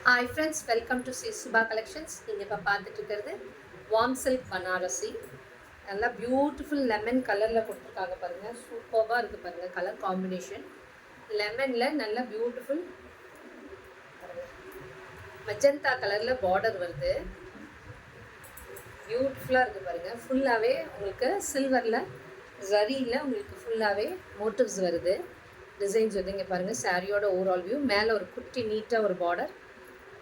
Hi friends, welcome to Sri Subha collections. நீங்கள் இப்போ பார்த்துட்டு இருக்கிறது வார்ம் சில்க் பனாரசி. நல்லா பியூட்டிஃபுல் லெமன் கலரில் கொடுத்துருக்காங்க பாருங்கள். சூப்பராக இருக்குது பாருங்கள் கலர் காம்பினேஷன். லெமனில் நல்லா பியூட்டிஃபுல் மெஜந்தா கலரில் பார்டர் வருது. பியூட்டிஃபுல்லாக இருக்குது பாருங்கள். ஃபுல்லாகவே உங்களுக்கு சில்வரில் ஜரியில் உங்களுக்கு ஃபுல்லாகவே மோட்டிவ்ஸ் வருது. டிசைன்ஸ் வந்து இங்கே பாருங்கள். சாரியோட ஓவரால் வியூ. மேலே ஒரு குட்டி நீட்டாக ஒரு பார்டர்,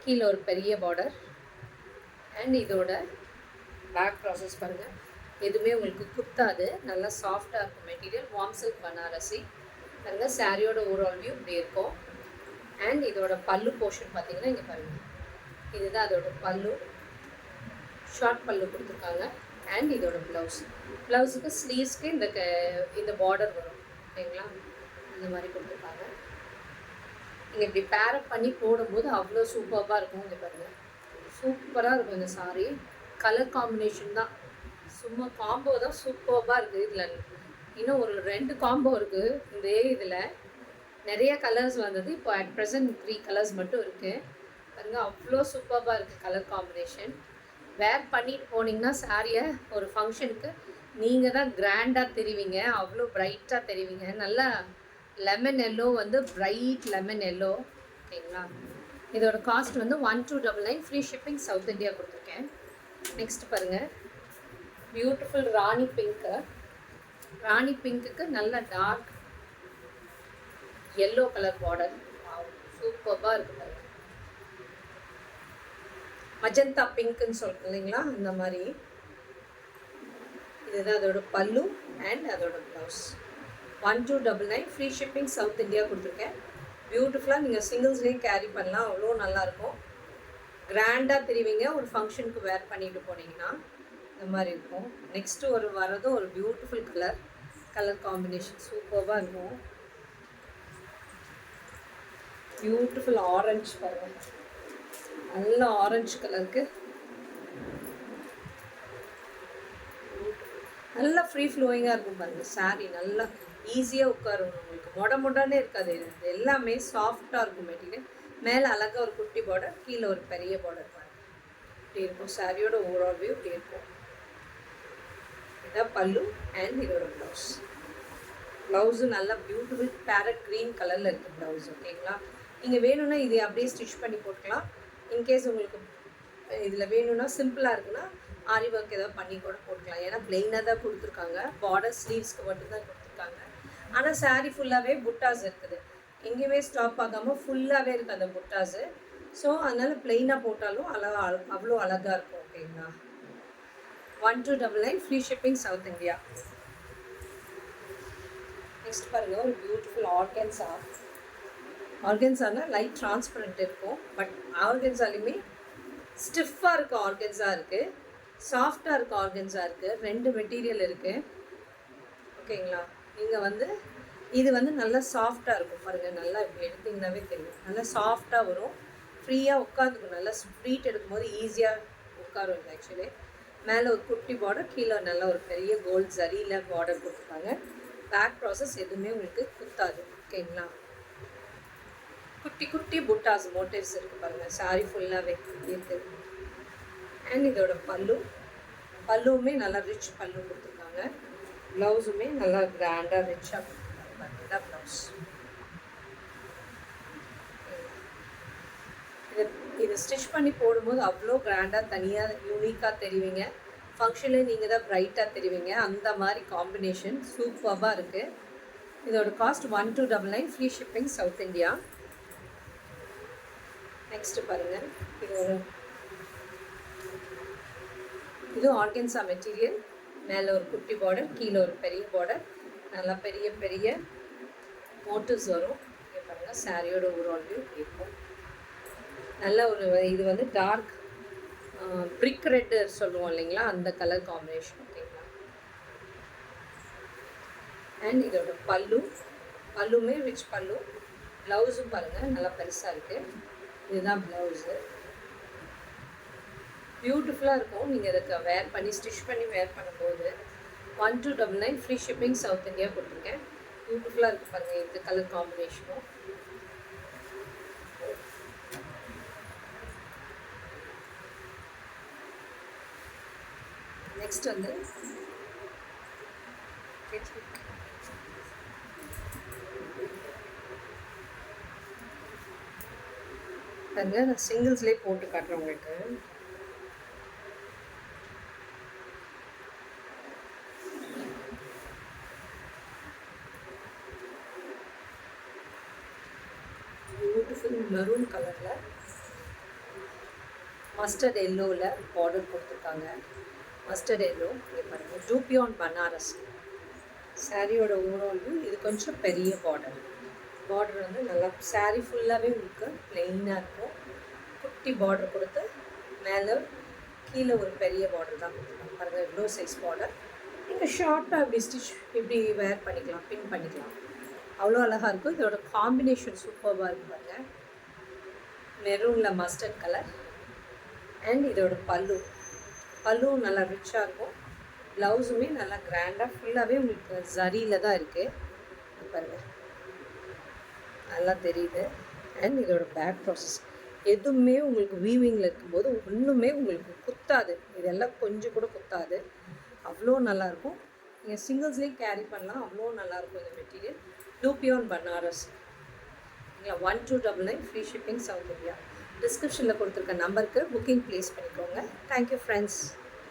கீழே ஒரு பெரிய பார்டர். அண்ட் இதோட பேக் ப்ராசஸ் பாருங்கள். எதுவுமே உங்களுக்கு குத்தாது. நல்லா சாஃப்டாக இருக்கும் மெட்டீரியல். வார்ம் சில்க் பனாரசி பாருங்கள். சாரியோட ஓவரால் வியூ இப்படி இருக்கும். அண்ட் இதோட பல்லு போர்ஷன் பார்த்தீங்கன்னா இங்கே பாருங்கள். இதுதான் அதோட பல்லு. ஷார்ட் பல்லு கொடுத்துருக்காங்க. அண்ட் இதோட ப்ளவுஸுக்கு ஸ்லீவ்ஸ்க்கு இந்த பார்டர் வரும். ஓகேங்களா? இந்த மாதிரி கொடுத்துருக்காங்க. நீங்கள் இப்படி பேரப் பண்ணி போடும்போது அவ்வளோ சூப்பராக இருக்கும். இங்கே பாருங்கள், சூப்பராக இருக்கும் இந்த சாரீ. கலர் காம்பினேஷன் தான் சும்மா காம்போ தான் சூப்பராக இருக்குது. இதில் இன்னும் ஒரு 2 காம்போ இருக்குது. இதில் நிறைய கலர்ஸ் வந்தது. இப்போ அட் ப்ரெசன்ட் 3 கலர்ஸ் மட்டும் இருக்குது பாருங்கள். அவ்வளோ சூப்பராக இருக்குது கலர் காம்பினேஷன். வேர் பண்ணிட்டு போனீங்கன்னா சாரியை ஒரு ஃபங்க்ஷனுக்கு நீங்கள் தான் கிராண்டாக தெரிவிங்க. அவ்வளோ ப்ரைட்டாக தெரிவிங்க. நல்லா லெமன் எல்லோ வந்து பிரைட் லெமன் எல்லோ. ஓகேங்களா? இதோட காஸ்ட் வந்து 1299. ஃப்ரீ ஷிப்பிங் சவுத் இந்தியா கொடுத்துருக்கேன். நெக்ஸ்ட் பாருங்கள், பியூட்டிஃபுல் ராணி பிங்க்கு. ராணி பிங்க்குக்கு நல்ல டார்க் எல்லோ கலர் பார்டர். சூப்பராக இருக்குது பாருங்கள். மஜந்தா பிங்க்குன்னு சொல்கிறோம் இல்லைங்களா, அந்த மாதிரி. இதுதான் அதோட பல்லு அண்ட் அதோட blouse. 1299. Free shipping south India கொடுத்துருக்கேன். பியூட்டிஃபுல்லாக நீங்கள் சிங்கிள்ஸ்லேயும் கேரி பண்ணலாம். அவ்வளோ நல்லாயிருக்கும். கிராண்டாக தெரிவிங்க. ஒரு ஃபங்க்ஷனுக்கு வேர் பண்ணிட்டு போனீங்கன்னா இந்த மாதிரி இருக்கும். நெக்ஸ்ட்டு வரதும் ஒரு பியூட்டிஃபுல் கலர் காம்பினேஷன் சூப்பராக இருக்கும். பியூட்டிஃபுல் ஆரஞ்சு பாருங்கள். நல்ல ஆரஞ்சு கலருக்கு நல்லா ஃப்ரீ ஃப்ளோயிங்காக இருக்கும் பாருங்கள். சாரீ நல்லா ஈஸியாக உட்காரும். உங்களுக்கு மொடனே இருக்காது. இது எல்லாமே சாஃப்டாக இருக்கும் மெட்டீரியல். மேலே அழகாக ஒரு குட்டி பார்டர், கீழே ஒரு பெரிய பார்டர் பாருங்கள். இப்படி இருக்கும் சாரியோட ஓவரால் வியூ. இப்படி இருக்கும். இதான் பல்லு அண்ட் இதோட ப்ளவுஸும் நல்லா பியூட்டிஃபுல் பேரட் க்ரீன் கலரில் இருக்குது ப்ளவுஸ். ஓகேங்களா? நீங்கள் வேணும்னா இதை அப்படியே ஸ்டிச் பண்ணி போட்டுக்கலாம். இன்கேஸ் உங்களுக்கு இதில் வேணும்னா சிம்பிளாக இருக்குன்னா ஆரி ஒர்க் ஏதாவது பண்ணி கூட போட்டுக்கலாம். ஏன்னா பிளெயினாக தான் கொடுத்துருக்காங்க. பார்டர் ஸ்லீவ்ஸ்க்கு மட்டும்தான் கொடுத்துருக்காங்க. ஆனால் சாரீ ஃபுல்லாகவே புட்டாஸ் இருக்குது. எங்கேயுமே ஸ்டாப் ஆகாமல் ஃபுல்லாகவே இருக்குது அந்த புட்டாஸு. ஸோ அதனால் பிளெயினாக போட்டாலும் அவ்வளோ அழகாக இருக்கும். ஓகேங்களா? 1299. Free shipping south India. Next பாருங்கள், ஒரு பியூட்டிஃபுல் ஆர்கன்ஸானா லைட் டிரான்ஸ்பரண்ட் இருக்கும். பட் ஆர்கன்ஸாலையுமே ஸ்டிஃபாக இருக்க ஆர்கன்ஸாக இருக்குது, சாஃப்டாக இருக்க ஆர்கன்ஸாக இருக்குது. 2 மெட்டீரியல் இருக்குது. ஓகேங்களா? நீங்கள் இது நல்லா சாஃப்டாக இருக்கும் பாருங்கள். நல்லா இப்படி எடுத்திங்கனாவே தெரியும். நல்லா சாஃப்டாக வரும். ஃப்ரீயாக உட்காந்துக்கும். நல்லா ஸ்ப்ரீட் எடுக்கும்போது ஈஸியாக உட்காரும். இது ஆக்சுவலி மேலே ஒரு குட்டி பார்டர், கீழே நல்லா ஒரு பெரிய கோல்ட் ஜரியில் பார்டர் கொடுத்துருக்காங்க. பேக் ப்ராசஸ் எதுவுமே உங்களுக்கு குத்தாது. ஓகேங்களா? குட்டி குட்டி புட்டாஸ் மோட்டிவ்ஸ் இருக்குது பாருங்கள். சாரி ஃபுல்லாகவே இருக்குது. அண்ட் இதோட பல்லுவுமே நல்லா ரிச் பல்லு கொடுத்துருக்காங்க. ப்ளவுஸுமே நல்லா கிராண்டாக ரிச்சாக கொடுத்துருக்காங்க. இதுதான் ப்ளவுஸ். இதை ஸ்டிச் பண்ணி போடும்போது அவ்வளோ கிராண்டாக தனியாக யூனிக்காக தெரிவிங்க. ஃபங்க்ஷனில் நீங்கள் தான் ப்ரைட்டாக தெரிவிங்க. அந்த மாதிரி காம்பினேஷன் சூப்பராக இருக்குது. இதோட cost 1299. Free shipping south India. Next பாருங்கள், இது ஆர்கன்ஸா மெட்டீரியல். மேலே ஒரு குட்டி பார்டர், கீழே ஒரு பெரிய பார்டர். நல்லா பெரிய பெரிய மோட்டிவ்ஸ் வரும். இங்கே பாருங்கள், சாரியோட ஓவரால் வியூ இருக்கும். நல்ல இது டார்க் பிரிக் ரெட்டு சொல்லுவோம் இல்லைங்களா, அந்த கலர் காம்பினேஷன். ஓகேங்களா? அண்ட் இதோட பல்லுமே ரிச் பல்லு. ப்ளவுஸும் பாருங்கள் நல்லா பெருசாக இருக்குது. இதுதான் ப்ளவுஸு. பியூட்டிஃபுல்லாக இருக்கும். நீங்கள் இதுக்கு வேர் பண்ணி ஸ்டிச் பண்ணி வேர் பண்ணும்போது 1299. ஃப்ரீ ஷிப்பிங் சவுத் இந்தியா கொடுத்துருக்கேன். பியூட்டிஃபுல்லாக இருக்குது பாருங்கள். இந்த கலர் காம்பினேஷனும் நெக்ஸ்ட் வந்து பாருங்க, நான் சிங்கிள்ஸ்லேயே போட்டு காட்டுறேன் உங்களுக்கு. பியூட்டிஃபுல் மெரூன் கலரில் மஸ்டர்ட் எல்லோவில் பார்டர் கொடுத்துருக்காங்க. மஸ்டர்ட் எல்லோ இங்கே பாருங்கள், டூபியான் பனாரஸ் சாரியோட ஓவரால் வியூ. இது கொஞ்சம் பெரிய பார்டர் வந்து நல்லா சாரீ ஃபுல்லாகவே உங்களுக்கு ப்ளெயினாக இருக்கும். குட்டி பார்டர் கொடுத்து மேலே கீழே ஒரு பெரிய பார்டர் தான் கொடுத்துருக்காங்க. பாருங்கள் எவ்வளோ சைஸ் பார்டர். நீங்கள் ஷார்ட்டாக இப்படி ஸ்டிச் இப்படி வேர் பண்ணிக்கலாம், பின் பண்ணிக்கலாம். அவ்வளோ அழகாக இருக்கும். இதோட காம்பினேஷன் சூப்பராக இருக்கும். பாருங்கள், மெரூனில் மஸ்டர்ட் கலர் அண்ட் இதோட பல்லு நல்லா ரிச்சாக இருக்கும். ப்ளவுஸுமே நல்லா கிராண்டாக ஃபுல்லாகவே உங்களுக்கு ஜரியில் தான் இருக்குது. பாருங்கள், நல்லா தெரியுது. அண்ட் இதோட பேக் ப்ராசஸ் எதுவுமே உங்களுக்கு வீவிங்கில் இருக்கும்போது ஒன்றுமே உங்களுக்கு குத்தாது. இதெல்லாம் கொஞ்சம் கூட குத்தாது. அவ்வளோ நல்லாயிருக்கும். நீங்கள் சிங்கிள்ஸ்லேயே கேரி பண்ணலாம். அவ்வளோ நல்லாயிருக்கும் இந்த மெட்டீரியல். டூபியான் பனாரஸ். நீங்கள் 1299 ஃப்ரீ ஷிப்பிங் சவுத் இந்தியா. டிஸ்கிரிப்ஷனில் கொடுத்துருக்க நம்பருக்கு புக்கிங் ப்ளேஸ் பண்ணிக்கோங்க. Thank you friends.